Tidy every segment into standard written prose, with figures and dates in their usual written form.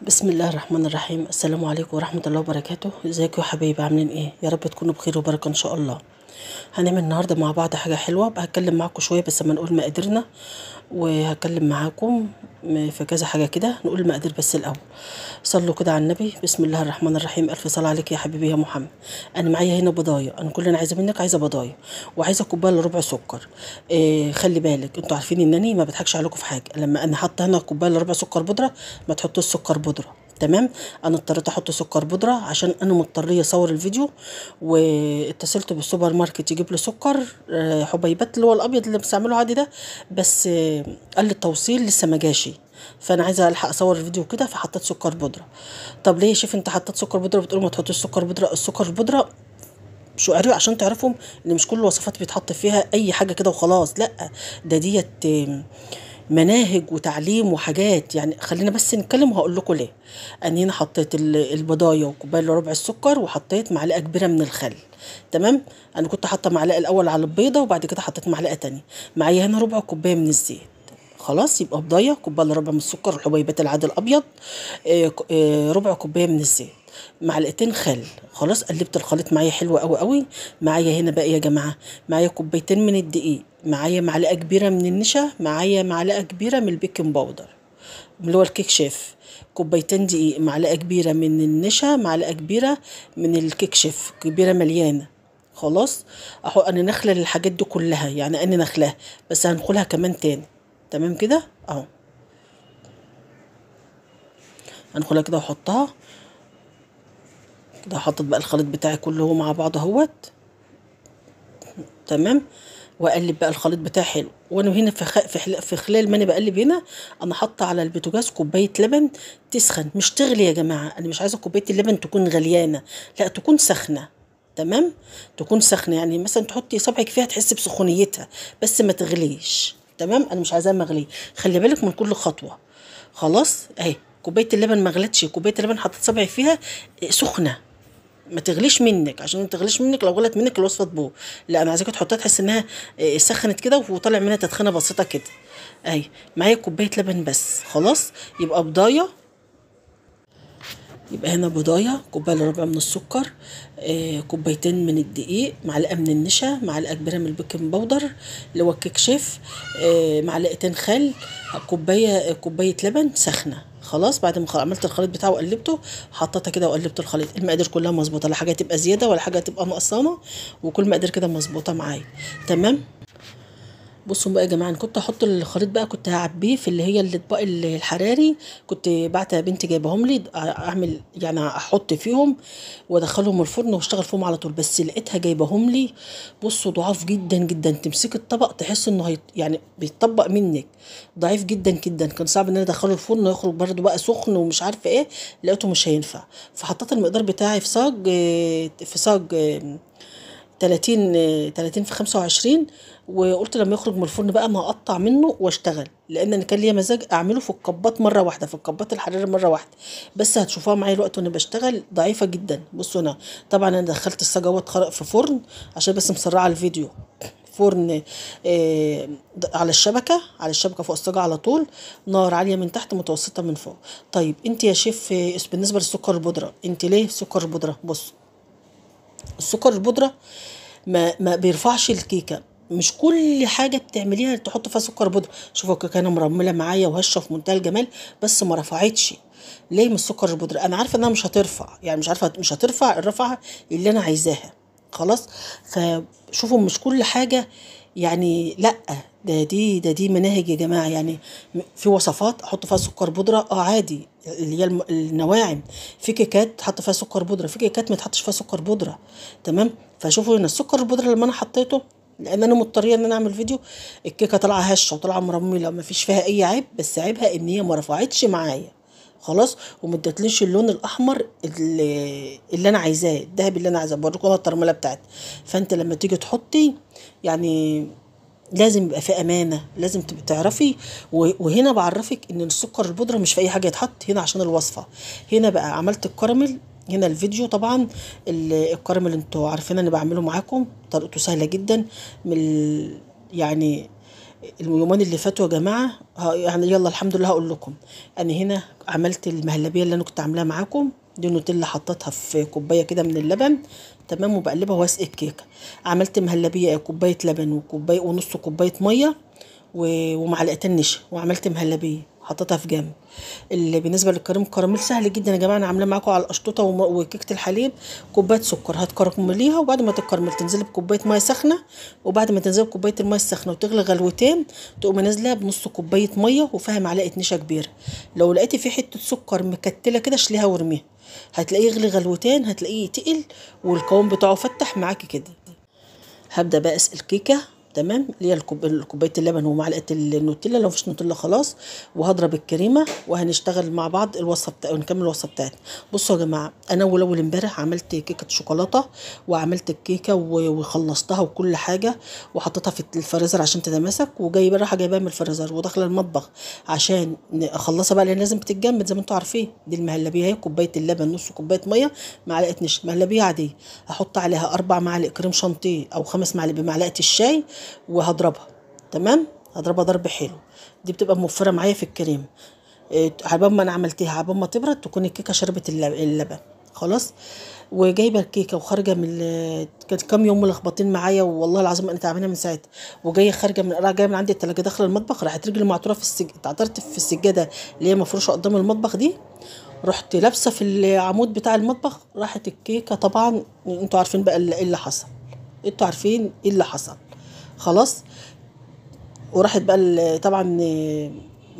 بسم الله الرحمن الرحيم. السلام عليكم ورحمة الله وبركاته. ازيكم يا حبايبي، عاملين ايه؟ يا رب تكونوا بخير وبركة ان شاء الله. هنعمل النهارده مع بعض حاجة حلوة. هتكلم معاكم شوية بس ما نقول مقاديرنا، وهتكلم معاكم في كذا حاجة كده. نقول المقادير بس الأول. صلوا كده على النبي. بسم الله الرحمن الرحيم. ألف صلاة عليك يا حبيبي يا محمد. أنا معايا هنا بضاية. أنا كل اللي أنا عايزة منك، عايزة بضاية وعايزة كوباية إلا ربع سكر. خلي بالك، انتوا عارفين انني ما بضحكش عليكم في حاجة. لما انا حاطة هنا كوباية إلا ربع سكر بودرة، ما تحطوش سكر بودرة. تمام. انا اضطريت احط سكر بودره عشان انا مضطريه اصور الفيديو، واتصلت بالسوبر ماركت يجيب لي سكر حبيبات اللي هو الابيض اللي بستعمله عادي ده، بس قال لي التوصيل لسه ما جاشي، فانا عايزه الحق اصور الفيديو كده فحطيت سكر بودره. طب ليه يا شيف انت حطيت سكر بودره بتقولوا ما تحطوش سكر بودره؟ السكر البودره شو عرفوا عشان تعرفوا ان مش كل الوصفات بيتحط فيها اي حاجه كده وخلاص، لا، ده ديت مناهج وتعليم وحاجات. يعني خلينا بس نتكلم وهقول لكم ليه. انا هنا حطيت البضايه وكوبايه الا ربع السكر، وحطيت معلقه كبيره من الخل. تمام. انا كنت حاطه معلقه الاول على البيضه، وبعد كده حطيت معلقه تانية. معايا هنا ربع كوبايه من الزيت. خلاص، يبقى بضايه كوبايه الا ربع من السكر الحبيبات العادي الابيض، ربع كوبايه من الزيت، معلقتين خل. خلاص، قلبت الخليط معايا حلو قوي قوي. معايا هنا بقى يا جماعه، معايا كوبايتين من الدقيق، معايا معلقه كبيره من النشا، معايا معلقه كبيره من البيكنج باودر اللي هو الكيك شيف. كوبايتين دقيق، معلقه كبيره من النشا، معلقه كبيره من الكيك شيف كبيره مليانه. خلاص. انا نخله الحاجات دي كلها، يعني انا نخلها بس هنخلها كمان تاني. تمام كده اهو. هنخلها كده واحطها كده. حطيت بقى الخليط بتاعي كله مع بعض اهوت. تمام. واقلب بقى الخليط بتاعي حلو. وانا هنا في خلال ما انا بقلب هنا، انا حاطه على البوتاجاز كوبايه لبن تسخن، مش تغلي يا جماعه. انا مش عايزه كوبايه اللبن تكون غليانه، لا، تكون سخنه. تمام. تكون سخنه، يعني مثلا تحطي صبعك فيها تحس بسخونيتها، بس ما تغليش. تمام. انا مش عايزاها مغليه. خلي بالك من كل خطوه. خلاص اهي. كوبايه اللبن ما غلتش، كوبايه اللبن حطيت صبعي فيها سخنه. ما تغليش منك، عشان ما تغليش منك، لو غلت منك الوصفه تبوظ. لا، انا عايزاك تحطها تحس انها سخنت كده وطالع منها تدخينه بسيطه كده. اهي. معايا كوبايه لبن بس. خلاص. يبقى بضايه. يبقى هنا بضايه كوبايه الا ربع من السكر، كوبايتين من الدقيق، معلقه من النشا، معلقه كبيره من البيكنج باودر اللي هو الكيك شيف، معلقتين خل، كوبايه لبن سخنه. خلاص. بعد ما عملت الخليط بتاعه وقلبته، حطيتها كده وقلبت الخليط. المقادير كلها مظبوطه، لا حاجه تبقى زياده ولا حاجه تبقى نقصانه، وكل مقادير كده مظبوطه معايا. تمام. بصوا بقى يا جماعه، انا كنت احط الخليط بقى، كنت هعبيه في اللي هي الاطباق الحراري. كنت بعت بنتي جايبهم لي اعمل يعني احط فيهم وادخلهم الفرن واشتغل فيهم على طول، بس لقيتها جايبهم لي. بصوا ضعاف جدا جدا، تمسك الطبق تحس انه يعني بيتطبق منك. ضعيف جدا جدا. كان صعب ان انا ادخله الفرن ويخرج برده بقى سخن ومش عارفه ايه. لقيته مش هينفع. فحطيت المقدار بتاعي في صاج، 30 في 25. وقلت لما يخرج من الفرن بقى انا هقطع منه واشتغل، لان انا كان ليا مزاج اعمله في الكبات مره واحده، في الكبات الحراري مره واحده. بس هتشوفوها معايا الوقت وانا بشتغل ضعيفه جدا. بصوا هنا، طبعا انا دخلت السجاوات في فرن عشان بس مسرعه الفيديو. فرن على الشبكه فوق الصاجه على طول، نار عاليه من تحت متوسطه من فوق. طيب انت يا شيف، بالنسبه للسكر البودره، انت ليه سكر البودره؟ بص، السكر البودره ما بيرفعش الكيكه. مش كل حاجه بتعمليها تحط فيها سكر بودره. شوفوا الكيكه انا مرمله معايا وهشه في منتهى الجمال، بس ما رفعتش. ليه؟ من السكر البودره. انا عارفه انها مش هترفع، يعني مش عارفه مش هترفع الرفعه اللي انا عايزاها. خلاص. فشوفوا مش كل حاجه، يعني لا، دي مناهج يا جماعه. يعني في وصفات احط فيها سكر بودره عادي، اللي هي النواعم. في كيكات تحط فيها سكر بودره، في كيكات ما تحطش فيها سكر بودره. تمام. فشوفوا هنا السكر البودره لما انا حطيته، لان انا مضطريه ان انا اعمل فيديو، الكيكه طالعه هشه وطالعه مرمله ما فيش فيها اي عيب، بس عيبها ان هي ما رفعتش معايا. خلاص. وما ادتليش اللون الاحمر اللي انا عايزاه، الذهبي اللي انا عايزاه. بوريكم انا الترمله بتاعتي. فانت لما تيجي تحطي، يعني لازم يبقى في امانه، لازم تبقى تعرفي. وهنا بعرفك ان السكر البودره مش في اي حاجه يتحط هنا عشان الوصفه. هنا بقى عملت الكراميل. هنا الفيديو طبعا الكراميل انتوا عارفين انا بعمله معاكم، طريقته سهله جدا. يعني اليومين اللي فاتوا يا جماعه، يعني يلا الحمد لله هقول لكم. انا هنا عملت المهلبيه اللي انا كنت عاملاها معاكم دي، نوتيلا حطيتها في كوبايه كده من اللبن، تمام، وبقلبها واسقي الكيكه. عملت مهلبيه كوبايه لبن وكوبايه ونص كوبايه ميه ومعلقتين نشا، وعملت مهلبيه حطيتها في جنب. اللي بالنسبه للكريم كراميل سهل جدا يا جماعه، انا عاملاه معاكم على القشطوطه وكيكه الحليب. كوبايه سكر هتكرمليها، وبعد ما تكرمل تنزلي بكوبايه ميه سخنه، وبعد ما تنزلي بكوبايه الميه السخنه وتغلي غلوتين، تقومي نازله بنص كوبايه ميه وفيها معلقه نشا كبيره. لو لقيتي في حته سكر مكتله كده شليها وارميها، هتلاقيه يغلي غلوتين، هتلاقيه تقل والقوام بتاعه فتح معاكي كده. هبدأ بقى اسقي الكيكة، تمام، اللي هي كوبايه اللبن ومعلقه النوتيلا، لو مفيش نوتيلا خلاص، وهضرب الكريمه، وهنشتغل مع بعض الوصفه ونكمل الوصفه بتاعتنا. بصوا يا جماعه، انا اول امبارح عملت كيكه شوكولاته، وعملت الكيكه وخلصتها وكل حاجه، وحطيتها في الفريزر عشان تتماسك، وجاي رايحه جايباها من الفريزر وداخله المطبخ عشان اخلصها بقى، لان لازم تتجمد زي ما انتم عارفين. دي المهلبيه اهي، كوبايه اللبن، نص كوبايه ميه، معلقه نشا، مهلبيه عاديه. هحط عليها 4 معالق كريم شانتيه او 5 معالق بمعلقه الشاي، وهضربها، تمام، هضربها ضرب حلو. دي بتبقى موفره معايا في الكريم. عبال ما انا عملتها، عبال ما تبرد تكون الكيكه شربت اللبن خلاص. وجايبه الكيكه وخارجه من كانت كام يوم ملخبطين معايا، والله العظيم انا تعبانه من ساعتها. وجايه خارجه جايه من عندي التلاجه، داخله المطبخ، راحت رجلي معطوره اتعطرت في السجاده اللي هي مفروشه قدام المطبخ دي. رحت لابسه في العمود بتاع المطبخ، راحت الكيكه طبعا. انتوا عارفين بقى ايه اللي حصل، انتوا عارفين ايه اللي حصل خلاص. وراحت بقى طبعا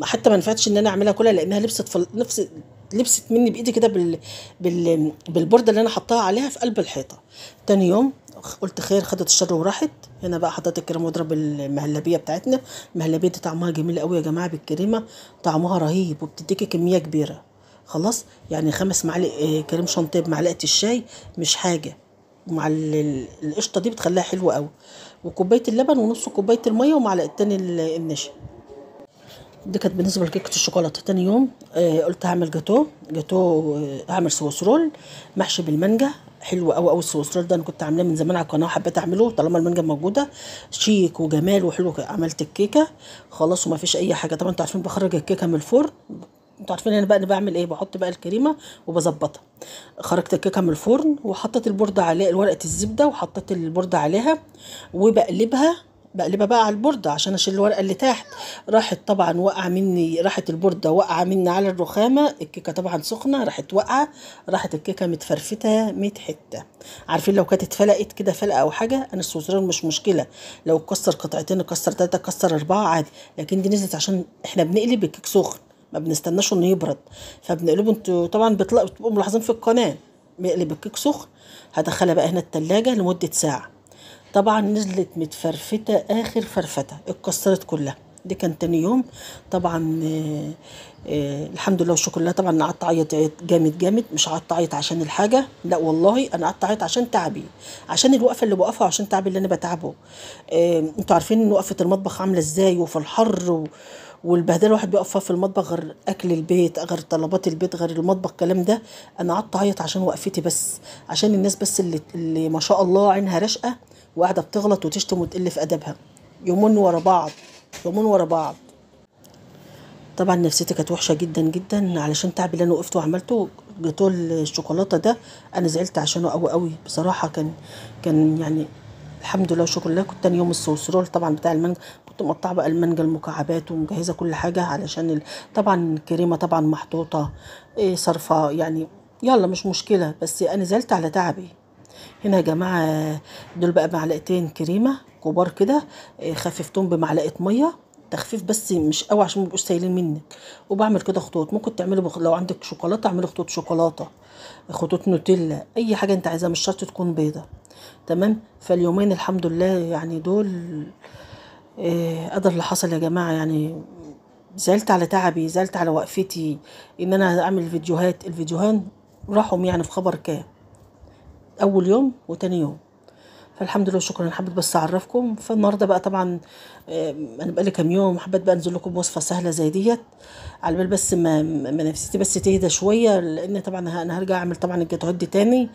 حتى ما نفعتش ان انا اعملها كلها، لانها لبست لبست مني بايدي كده بالبورده اللي انا حطاها عليها في قلب الحيطه. تاني يوم قلت خير، خدت الشر وراحت. هنا بقى حطيت الكريمه واضرب المهلبيه بتاعتنا. المهلبيه دي طعمها جميل قوي يا جماعه بالكريمه، طعمها رهيب، وبتديكي كميه كبيره خلاص. يعني 5 معالق كريم شانتيه بمعلقه الشاي مش حاجه، مع القشطه دي بتخليها حلوه قوي. وكوبايه اللبن ونص كوبايه الميه ومعلقتين النشا. دي كانت بالنسبه لكيكه الشوكولاته. تاني يوم قلت هعمل جاتو هعمل سويسرول محشي بالمانجا، حلو قوي قوي. السويسرول ده انا كنت عاملاه من زمان على القناه، وحبيت اعمله طالما المانجا موجوده، شيك وجمال وحلو. عملت الكيكه خلاص، وما فيش اي حاجه. طبعا انتوا عارفين بخرج الكيكه من الفرن، انتوا عارفين انا بعمل ايه، بحط بقى الكريمه وبظبطها. خرجت الكيكه من الفرن، وحطيت البورده عليها، ورقه الزبده، وحطيت البورده عليها، بقلبها بقى على البورده عشان اشيل الورقه اللي تحت. راحت البورده واقعه مني على الرخامه. الكيكه طبعا سخنه، راحت واقعه، راحت الكيكه متفرفته 100 حته. عارفين لو كانت اتفلقت كده فلقه او حاجه، انا السوزران مش مشكله، لو اتكسر قطعتين، اتكسر 3، اتكسر 4 عادي. لكن دي نزلت عشان احنا بنقلب الكيك سخن، ما بنستناش انه يبرد، فبنقلبه. انتوا طبعا بتبقوا ملاحظين في القناه بقلب الكيك سخن. هدخلها بقى هنا التلاجة لمدة ساعة. طبعا نزلت متفرفتة اخر فرفتة، اتكسرت كلها. دي كان تاني يوم. طبعا الحمد لله والشكر لله. طبعا قعدت اعيط جامد جامد، مش قعدت اعيط عشان الحاجه، لا والله انا قعدت اعيط عشان تعبي، عشان الوقفه اللي بوقفها، وعشان تعبي اللي انا بتعبه. انتوا عارفين ان وقفه المطبخ عامله ازاي، وفي الحر والبهدله الواحد بيقف في المطبخ، غير اكل البيت، غير طلبات البيت، غير المطبخ، الكلام ده. انا قعدت اعيط عشان وقفتي بس، عشان الناس بس اللي ما شاء الله عينها رشقه، وقاعده بتغلط وتشتم وتقل في ادبها، يومين ورا بعض، يومين ورا بعض. طبعا نفسيتي كانت وحشه جدا جدا علشان تعب اللي انا وقفته وعملته. جاتوه الشوكولاته ده انا زعلت عشانه قوي قوي بصراحه. كان يعني الحمد لله والشكر لله. كنت تاني يوم السويسرول طبعا بتاع المانجا، كنت مقطعه بقى المانجا المكعبات ومجهزه كل حاجه علشان طبعا الكريمه طبعا محطوطه صرفه يعني. يلا مش مشكله، بس انا زعلت على تعبي. هنا يا جماعه دول بقى معلقتين كريمه كبار كده، خففتهم بمعلقه ميه، تخفيف بس مش قوي عشان ما يبقوش سايلين منك. وبعمل كده خطوط، ممكن تعملي لو عندك شوكولاته اعملي خطوط شوكولاته، خطوط نوتيلا، اي حاجه انت عايزاها، مش شرط تكون بيضه، تمام. فاليومين الحمد لله يعني دول قدر اللي حصل يا جماعه. يعني زعلت على تعبي، زعلت على وقفتي، ان انا اعمل الفيديوهات راحوا يعني في خبر كام، اول يوم وتاني يوم. فالحمد لله شكرا. حبيت بس اعرفكم. فالنهارده بقى طبعا انا بقالي كام يوم حبيت بقى انزل لكم بوصفه سهله زي ديت، على بال بس ما نفسيتي بس تهدى شويه، لان طبعا انا هرجع اعمل طبعا الجاتوهات دي تاني،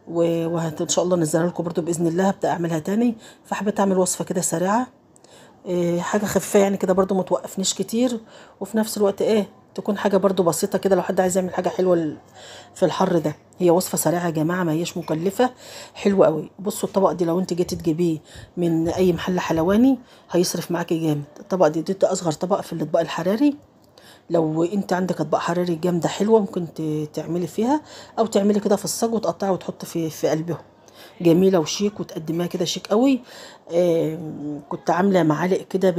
وان شاء الله انزلها لكم برضو باذن الله، هبدا اعملها تاني. فحبيت اعمل وصفه كده سريعه حاجه خفيفه يعني كده برضو ما توقفنيش كتير، وفي نفس الوقت تكون حاجه برضو بسيطه كده لو حد عايز يعمل حاجه حلوه في الحر ده. هي وصفه سريعه يا جماعه، ما هيش مكلفه، حلوه قوي. بصوا الطبق دي لو انت جيتي تجيبيه من اي محل حلواني هيصرف معاكي جامد. الطبق دي اصغر طبق في الاطباق الحراري. لو انت عندك اطباق حراري جامده حلوه ممكن تعملي فيها، او تعملي كده في الصاج وتقطعي وتحطي في قلبهم. جميله وشيك وتقدميها كده شيك قوي. كنت عامله معالق كده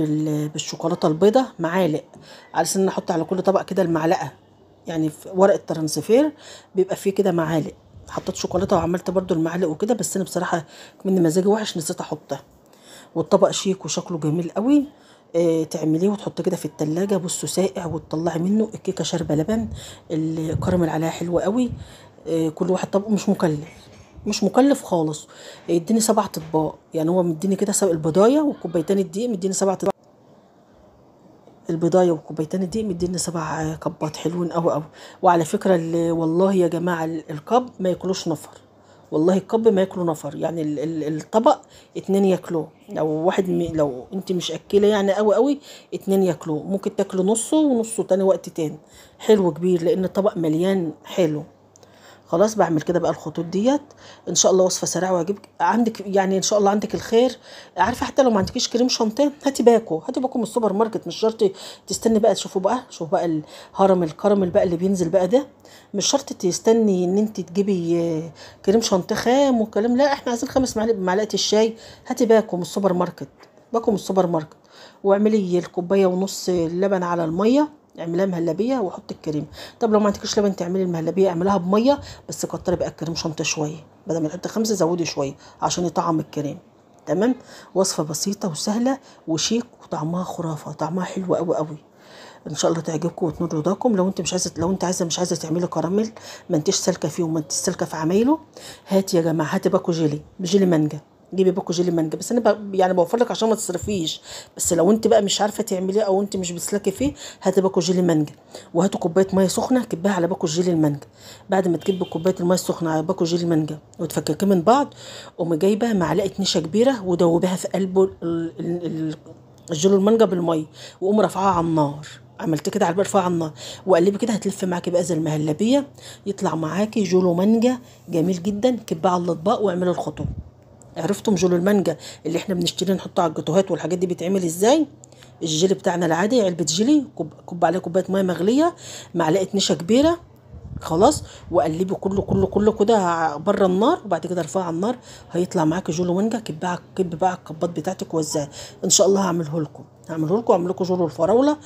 بالشوكولاته البيضه، معالق على اساس ان احط على كل طبق كده المعلقه، يعني في ورق الترانسفير بيبقى فيه كده معالق. حطيت شوكولاته وعملت برضو المعالق وكده، بس انا بصراحه من مزاجي وحش نسيت احطها. والطبق شيك وشكله جميل قوي. تعمليه وتحطيه كده في التلاجة. بصوا ساقع وتطلعي منه الكيكه شاربه لبن، الكراميل عليها حلوه قوي. كل واحد طبق مش مكلف، مش مكلف خالص. يديني 7 اطباق، يعني هو مديني كده البضايه وكوبايتين الدقيق، مديني 7 اطباق. البضايه وكوبايتين الدقيق مديني 7 كبات حلوين قوي قوي. وعلى فكره والله يا جماعه الكب ما ياكلوش نفر، والله الكب ما ياكلوا نفر، يعني الطبق 2 ياكلوه. لو واحد لو انت مش اكله يعني قوي قوي 2 ياكلوه، ممكن تاكلوا نصه ونصه تاني وقت تاني. حلو كبير لان الطبق مليان حلو. خلاص بعمل كده بقى الخطوط ديت. ان شاء الله وصفه سريعه واجيبك عندك، يعني ان شاء الله عندك الخير. عارفه حتى لو ما عندكيش كريم شانتيه هاتي باكو من السوبر ماركت، مش شرط تستني بقى. شوفوا بقى الهرم الكراميل بقى اللي بينزل بقى ده، مش شرط تستني ان انت تجيبي كريم شانتيه خام وكلام. لا احنا عايزين 5 معالق بمعلقه الشاي. هاتي باكو من السوبر ماركت، باكو من السوبر ماركت، واعملي الكوبايه ونص اللبن على الميه، اعمليها مهلبيه وحطي الكريم. طب لو ما عندكيش لبن تعملي المهلبيه اعمليها بميه، بس كتري بقى الكريم شانتيه شويه، بدل ما تحطي 5 زودي شويه عشان يطعم الكريم. تمام. وصفه بسيطه وسهله وشيك وطعمها خرافه، طعمها حلو قوي قوي. ان شاء الله تعجبكم وتنور رضاكم. لو انت مش عايزه تعملي كراميل، ما انتش سالكه فيه وما انتش سالكه في عمايله، هاتي يا جماعه، هاتي باكو بجيلي مانجا. جيبي باكو جيلي مانجا، بس انا يعني بوفر لك عشان ما تصرفيش. بس لو انت بقى مش عارفه تعمليه او انت مش بتسلكي فيه، هاتي باكو جيلي مانجا. وهاتوا كوبايه ميه سخنه كبها على باكو جيلي المانجا. بعد ما تكبي كوبايه الميه السخنه على باكو جيلي المانجا وتفككيه من بعض، قومي جايبه معلقه نشا كبيره ودوبيها في قلبه الجيلي المانجا بالميه، وقوم رافعاها على النار. عملت كده على البرفع على النار وقلبي كده، هتلف معاكي بقى زي المهلبيه، يطلع معاكي جولو مانجا جميل جدا. كبها على الاطباق واعملي الخطوه. عرفتم جولو المانجا اللي احنا بنشتريه نحطه على الجاتوهات والحاجات دي بيتعمل ازاي؟ الجيلي بتاعنا العادي، علبه جيلي، كب عليه كوبايه ميه مغليه، معلقه نشا كبيره. خلاص. وقلبي كله كده بره النار، وبعد كده ارفعه على النار، هيطلع معاكي جولو مانجا. كب بقى الكبات بتاعتك ووزعي. ان شاء الله هعمله لكم واعمل لكم جولو الفراوله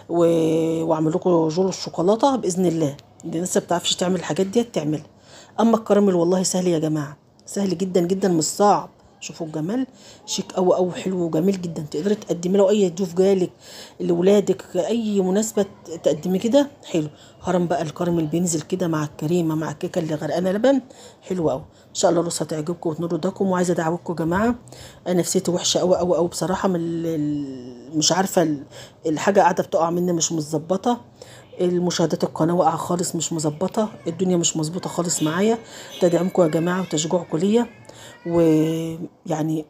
واعمل لكم جولو الشوكولاته باذن الله. دي الناس ما بتعرفش تعمل الحاجات دي تعملها. اما الكراميل والله سهل يا جماعه، سهل جدا جدا مش صعب. شوفوا الجمال، شيك قوي حلو وجميل جدا. تقدري تقدمي له اي ضيوف جالك، لاولادك، اي مناسبه تقدمي كده حلو. هرم بقى الكراميل بينزل كده مع الكريمه مع الكيكه اللي غرقانه لبن، حلو قوي. ان شاء الله الوصفه تعجبكم وتنور رضاكم. وعايزه ادعوكم يا جماعه، انا نفسيتي وحشه قوي بصراحه، من مش عارفه الحاجه قاعده بتقع مني مش متظبطه. المشاهدات القناه واقعه خالص، مش مظبطه، الدنيا مش مظبوطه خالص معايا. تدعمكم يا جماعه وتشجيعكم ليا. ويعني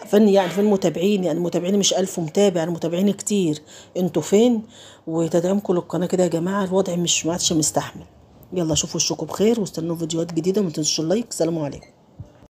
فين متابعين؟ يعني متابعيني مش 1000 متابع، يعني متابعيني كتير. انتوا فين؟ وتدعمكم للقناه كده يا جماعه، الوضع مش ما عادش مستحمل. يلا شوفوا وشكم بخير واستنوا فيديوهات جديده، ما تنسوش اللايك. سلام عليكم.